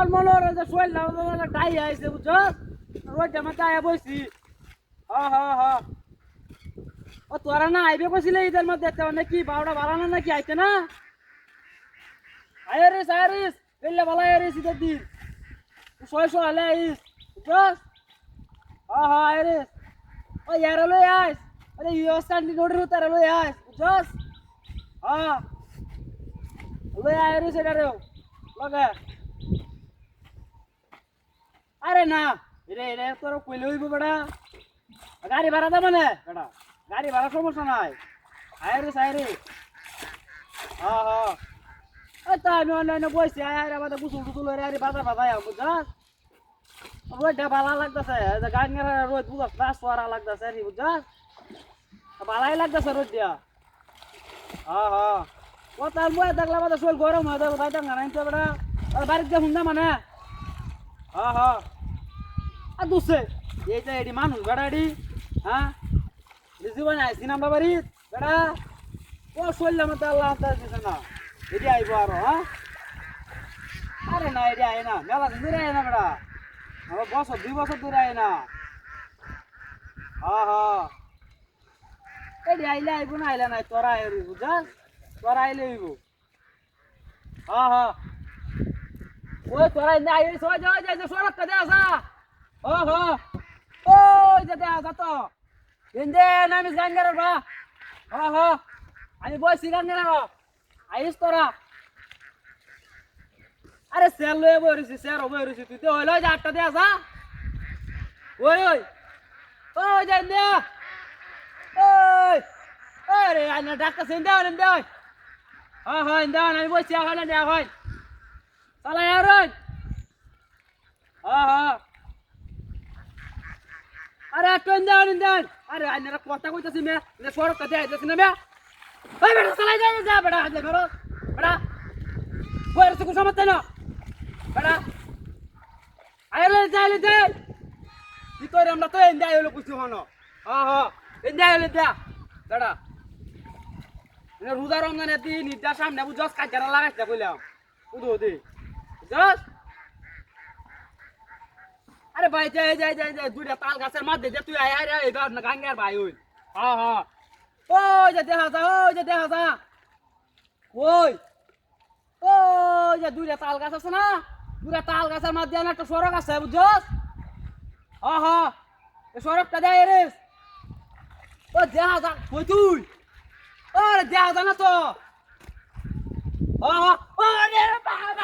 মলমলের যে শৈল না ডাই আইছে বুঝছো রোজ মাথা আয়া বইছি হ্যাঁ ও তোরা না আইবে কইছিলে ঈদের মধ্যে তো নাকি বারোটা বাড়ানো নাকি আইতে না আয়ারিস এলে ভালো আয়ারিস ঈদের দিন ছয়শো হলে আইস বুঝছস হ্যাঁ আয়ারিস ও ইয়ার লই আইস আরে ইউএস কান্ট্রি নোডের উতারে লই আইস বুঝছস হ্যাঁ লই আয়ারিস এটারেও লগে আরে না রে তোর কইলে হইব বেটা গাড়ি ভাড়া দেব না বেটা গাড়ি ভাড়া সমস্যা নাই আয়ারিস হ্যাঁ ওই তো আমি অনলাইনে বসছি আয়ার আমাদের গুসুল টুসুল হয়ে আরে বাজার বাজায় বুঝছস রোদটা ভালো লাগতেছে গাড়ি রোদ বুঝছস রাস পরা লাগতেছে রে বুঝছস ভালাই লাগতেছে রোদ দিয়া হ্যাঁ ও তার মুয়ে দেখলা বাদে শরীর গরম হয়ে যাবে তাই টাঙ্গা নাই তো বেটা আর বাড়িতে হুন্দা মানে হ্যাঁ আর দুসে এই যে এডি মানুষ বেটা এডি হ্যাঁ জীবন আইসি না বাড়ি বেটা ও শরীরের মধ্যে আল্লাহ দিছে না এডি আইব আরো হ্যাঁ আরে না এডি আয় না মেলা দূরে আয় না বেটা আমার বছর 2 বছর দূরে আয় না হ্যাঁ এডি আইলে আইব না আইলে নাই তোরা আইবি বুঝছস তোরা আইলে আইব হ্যাঁ ওই তোরা ইন্দা আইস ওই যে সরক কা দে আসা ওই যে দে আসা তো ইন্দে নামিস গাঙ্গার বা হ্যাঁ আমি বসি গাঙ্গার আইস তোরা আরে সেল লয়ে বইরিছি সের বইরিছি তুই তো হইলো যে 8টা দে আসা ওই যে ইন্দে ওই আরে আইনা ডাক্তার সিন্দা ইন্দে হ্যাঁ ইন্দে আমি বসি আখানে দে আখান চালা ইয়ারন হ্যাঁ আরে টন দেন আরে আইনারা কথা কইতাছি মে নে সরক কা দেইতাছি না মে ওই বেটা চালাই যা বেটা আজ বেরো বেটা কইর সুকু সমতে না বেটা আইলে যাইলে দে কি কইরে আমরা তো এন্ডা হইলো কিছু হনো হ্যাঁ এন্ডা হইলে দে বেটা নে রোজা রমজানে দি নিদা সামনে বুঝছস কাজরা লাগাইছে কইলাম উদো দে বুঝছস আরে ভাই যাই দুইটা তাল গাছের মধ্যে যে তুই আয় আরে এই গাঙ্গার ভাই ওই হ্যাঁ ওই যে দেখা যা ওই যে দুইটা তাল গাছ আছে না দুইটা তাল গাছের মধ্যে একটা সড়ক আছে বুঝছস হ্যাঁ এই সড়কটা দেয় রে ও দেখা যা কই তুই ওরে দেখা যা না তো হ্যাঁ ওরে বাবা